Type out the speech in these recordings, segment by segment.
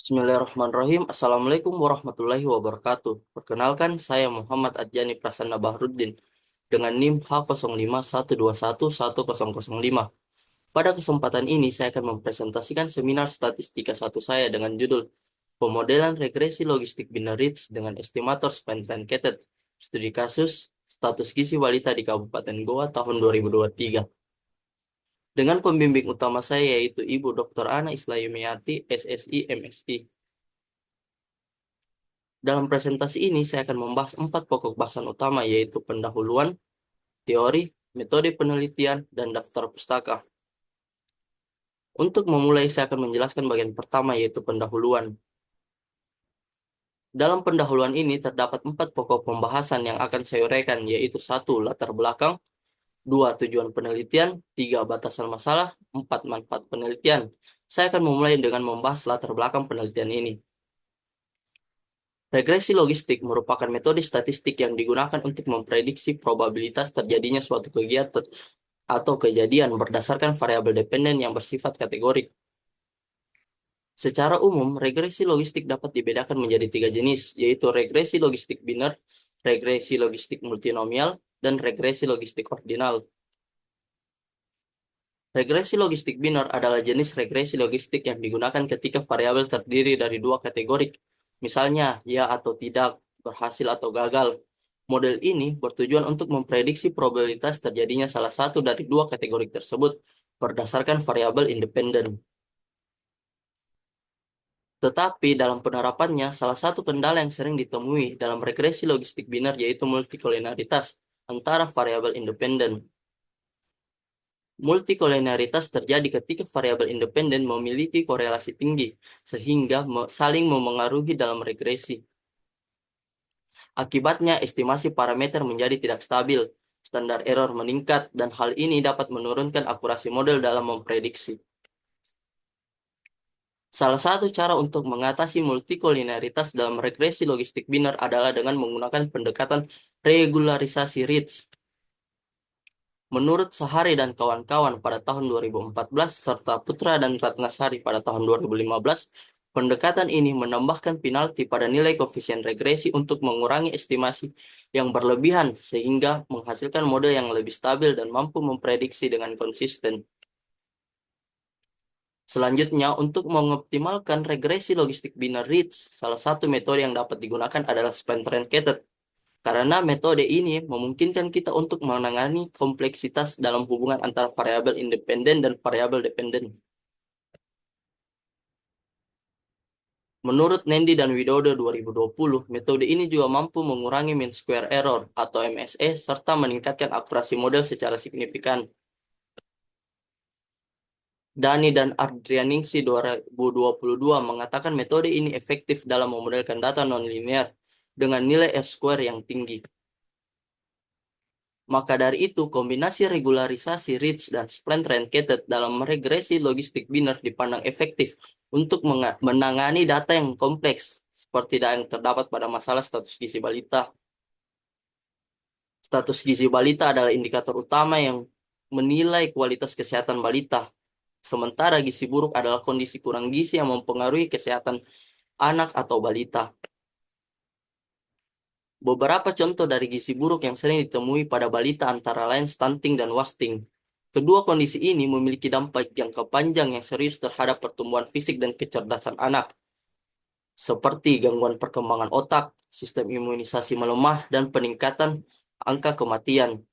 Bismillahirrahmanirrahim. Assalamualaikum warahmatullahi wabarakatuh. Perkenalkan, saya Muhammad Adjani Prasanna Bahrudin dengan NIM H0512110005. Pada kesempatan ini, saya akan mempresentasikan seminar statistika satu saya dengan judul Pemodelan Regresi Logistik Biner-Ritz dengan Estimator Spend Truncated, Studi Kasus Status Gizi Balita di Kabupaten Goa tahun 2023. Dengan pembimbing utama saya yaitu Ibu Dr. Ana Islayumiati, SSI, MSI. Dalam presentasi ini, saya akan membahas 4 pokok bahasan utama, yaitu pendahuluan, teori, metode penelitian, dan daftar pustaka. Untuk memulai, saya akan menjelaskan bagian pertama, yaitu pendahuluan. Dalam pendahuluan ini, terdapat 4 pokok pembahasan yang akan saya uraikan, yaitu 1. Latar belakang, 2. Tujuan penelitian, 3. Batasan masalah, 4. Manfaat penelitian. Saya akan memulai dengan membahas latar belakang penelitian ini. Regresi logistik merupakan metode statistik yang digunakan untuk memprediksi probabilitas terjadinya suatu kegiatan atau kejadian berdasarkan variabel dependen yang bersifat kategorik. Secara umum, regresi logistik dapat dibedakan menjadi 3 jenis, yaitu regresi logistik biner, regresi logistik multinomial, dan regresi logistik ordinal. Regresi logistik biner adalah jenis regresi logistik yang digunakan ketika variabel terdiri dari 2 kategorik, misalnya ya atau tidak, berhasil atau gagal. Model ini bertujuan untuk memprediksi probabilitas terjadinya salah satu dari 2 kategori tersebut berdasarkan variabel independen. Tetapi dalam penerapannya, salah satu kendala yang sering ditemui dalam regresi logistik biner yaitu multikolinaritas antara variabel independen. Multikolinaritas terjadi ketika variabel independen memiliki korelasi tinggi, sehingga saling memengaruhi dalam regresi. Akibatnya, estimasi parameter menjadi tidak stabil, standar error meningkat, dan hal ini dapat menurunkan akurasi model dalam memprediksi. Salah satu cara untuk mengatasi multikolinaritas dalam regresi logistik biner adalah dengan menggunakan pendekatan regularisasi Ritz. Menurut Sahari dan kawan-kawan pada tahun 2014 serta Putra dan Ratnasari pada tahun 2015, pendekatan ini menambahkan penalti pada nilai koefisien regresi untuk mengurangi estimasi yang berlebihan sehingga menghasilkan model yang lebih stabil dan mampu memprediksi dengan konsisten. Selanjutnya, untuk mengoptimalkan regresi logistik biner Ritz, salah satu metode yang dapat digunakan adalah Spend Truncated. Karena metode ini memungkinkan kita untuk menangani kompleksitas dalam hubungan antara variabel independen dan variabel dependen. Menurut Nendi dan Widodo 2020, metode ini juga mampu mengurangi mean square error atau MSE serta meningkatkan akurasi model secara signifikan. Dani dan Ardrianingsi 2022 mengatakan metode ini efektif dalam memodelkan data nonlinear dengan nilai R-square yang tinggi. Maka dari itu, kombinasi regularisasi Ritz dan Spend Truncated dalam regresi logistik biner dipandang efektif untuk menangani data yang kompleks, seperti yang terdapat pada masalah status gizi balita. Status gizi balita adalah indikator utama yang menilai kualitas kesehatan balita, sementara gizi buruk adalah kondisi kurang gizi yang mempengaruhi kesehatan anak atau balita. Beberapa contoh dari gizi buruk yang sering ditemui pada balita antara lain stunting dan wasting. Kedua kondisi ini memiliki dampak jangka panjang yang serius terhadap pertumbuhan fisik dan kecerdasan anak, seperti gangguan perkembangan otak, sistem imunisasi melemah, dan peningkatan angka kematian.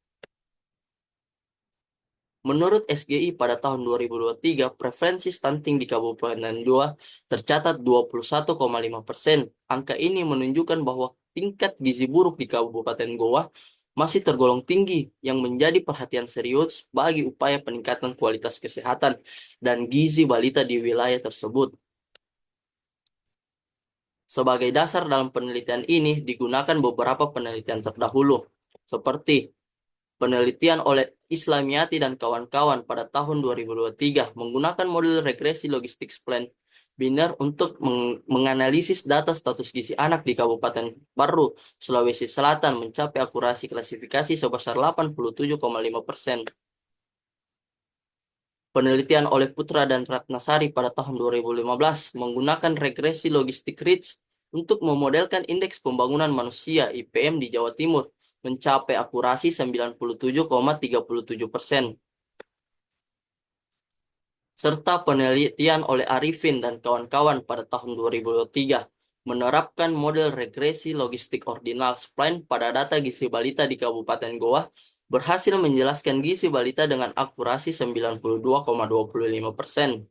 Menurut SGI pada tahun 2023, prevalensi stunting di Kabupaten Goa tercatat 21,5%. Angka ini menunjukkan bahwa tingkat gizi buruk di Kabupaten Goa masih tergolong tinggi yang menjadi perhatian serius bagi upaya peningkatan kualitas kesehatan dan gizi balita di wilayah tersebut. Sebagai dasar dalam penelitian ini digunakan beberapa penelitian terdahulu, seperti penelitian oleh Islamiati dan kawan-kawan pada tahun 2023 menggunakan model regresi logistik plan biner untuk menganalisis data status gizi anak di Kabupaten Baru, Sulawesi Selatan mencapai akurasi klasifikasi sebesar 87,5%. Penelitian oleh Putra dan Ratnasari pada tahun 2015 menggunakan regresi logistik Ritz untuk memodelkan indeks pembangunan manusia IPM di Jawa Timur mencapai akurasi 97,37%, serta penelitian oleh Arifin dan kawan-kawan pada tahun 2023 menerapkan model regresi logistik ordinal spline pada data gizi balita di Kabupaten Goa berhasil menjelaskan gizi balita dengan akurasi 92,25%.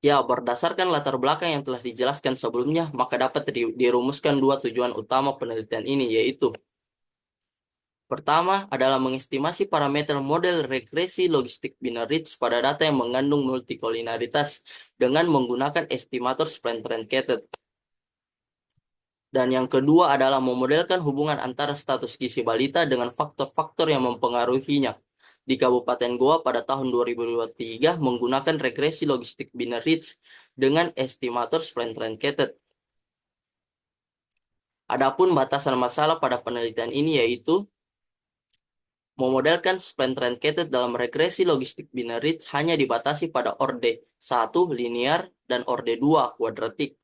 Ya, berdasarkan latar belakang yang telah dijelaskan sebelumnya, maka dapat dirumuskan dua tujuan utama penelitian ini, yaitu pertama adalah mengestimasi parameter model regresi logistik binary ridge pada data yang mengandung multikolinaritas dengan menggunakan estimator spline truncated. Dan yang kedua adalah memodelkan hubungan antara status gizi balita dengan faktor-faktor yang mempengaruhinya. Di Kabupaten Goa pada tahun 2023 menggunakan regresi logistik binary ridge dengan estimator spline truncated. Adapun batasan masalah pada penelitian ini yaitu memodelkan spline truncated dalam regresi logistik binary ridge hanya dibatasi pada orde 1 linear dan orde 2 kuadratik.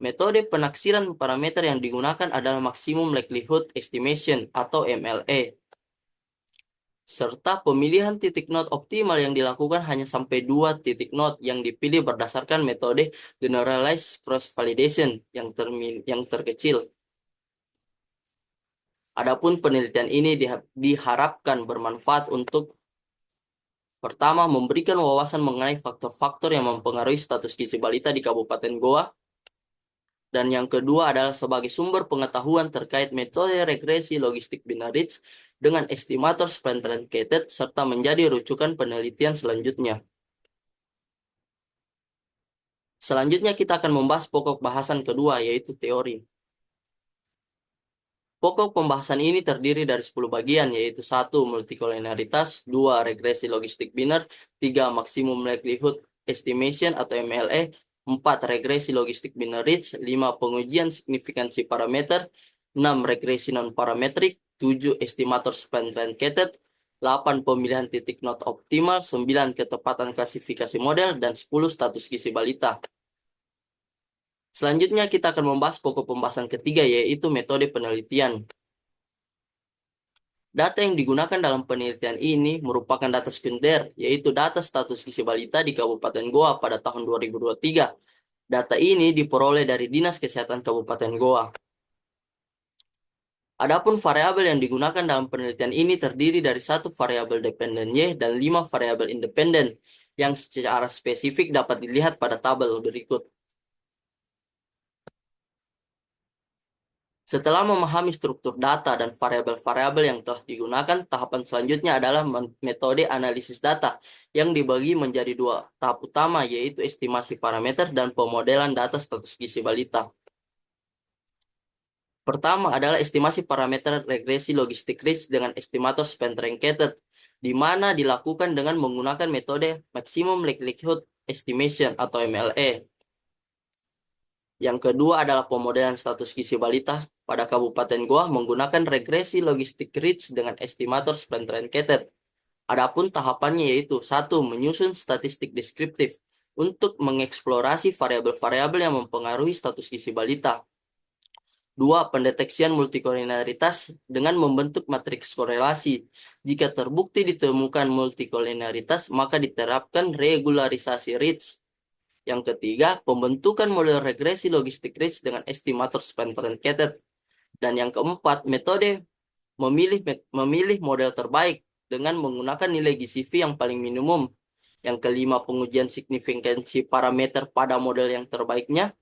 Metode penaksiran parameter yang digunakan adalah Maximum Likelihood Estimation atau MLE, serta pemilihan titik node optimal yang dilakukan hanya sampai 2 titik node yang dipilih berdasarkan metode Generalized Cross Validation yang terkecil. Adapun penelitian ini diharapkan bermanfaat untuk pertama, memberikan wawasan mengenai faktor-faktor yang mempengaruhi status gizi balita di Kabupaten Goa. Dan yang kedua adalah sebagai sumber pengetahuan terkait metode regresi logistik binary ridge dengan estimator spline truncated serta menjadi rujukan penelitian selanjutnya. Selanjutnya kita akan membahas pokok bahasan kedua yaitu teori. Pokok pembahasan ini terdiri dari 10 bagian yaitu 1. Multikolinaritas, 2. Regresi logistik biner, 3. Maximum Likelihood Estimation atau MLE, 4. Regresi logistik binary ridge, 5. Pengujian signifikansi parameter, 6. Regresi non-parametrik, 7. Estimator spline truncated, 8. Pemilihan titik node optimal, 9. Ketepatan klasifikasi model, dan 10. Status gizi balita. Selanjutnya kita akan membahas pokok pembahasan ketiga yaitu metode penelitian. Data yang digunakan dalam penelitian ini merupakan data sekunder, yaitu data status gizi balita di Kabupaten Goa pada tahun 2023. Data ini diperoleh dari Dinas Kesehatan Kabupaten Goa. Adapun variabel yang digunakan dalam penelitian ini terdiri dari 1 variabel dependen Y dan 5 variabel independen yang secara spesifik dapat dilihat pada tabel berikut. Setelah memahami struktur data dan variabel-variabel yang telah digunakan, tahapan selanjutnya adalah metode analisis data yang dibagi menjadi 2 tahap utama yaitu estimasi parameter dan pemodelan data status gizi balita. Pertama adalah estimasi parameter regresi logistik ridge dengan estimator spline truncated, di mana dilakukan dengan menggunakan metode Maximum Likelihood Estimation atau MLE. Yang kedua adalah pemodelan status gizi balita pada Kabupaten Goa menggunakan regresi logistik ridge dengan estimator spline truncated. Adapun tahapannya yaitu 1. Menyusun statistik deskriptif untuk mengeksplorasi variabel-variabel yang mempengaruhi status gizi balita. 2. Pendeteksian multikolinaritas dengan membentuk matriks korelasi. Jika terbukti ditemukan multikolinaritas, maka diterapkan regularisasi ridge. Yang ketiga, pembentukan model regresi logistik ridge dengan estimator spline truncated. Dan yang keempat, metode memilih model terbaik dengan menggunakan nilai GCV yang paling minimum. Yang kelima, pengujian signifikansi parameter pada model yang terbaiknya.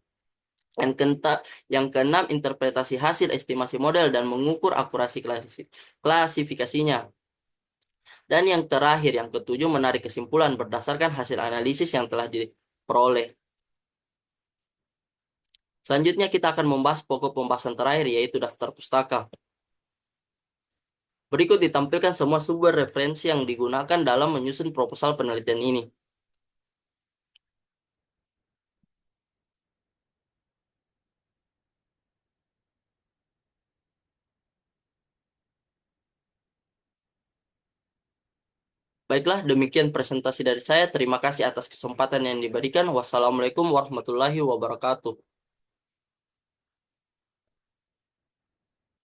Yang keenam, interpretasi hasil estimasi model dan mengukur akurasi klasifikasinya. Dan yang terakhir, yang ketujuh, menarik kesimpulan berdasarkan hasil analisis yang telah diperoleh. Selanjutnya kita akan membahas pokok pembahasan terakhir yaitu daftar pustaka. Berikut ditampilkan semua sumber referensi yang digunakan dalam menyusun proposal penelitian ini. Baiklah, demikian presentasi dari saya. Terima kasih atas kesempatan yang diberikan. Wassalamualaikum warahmatullahi wabarakatuh.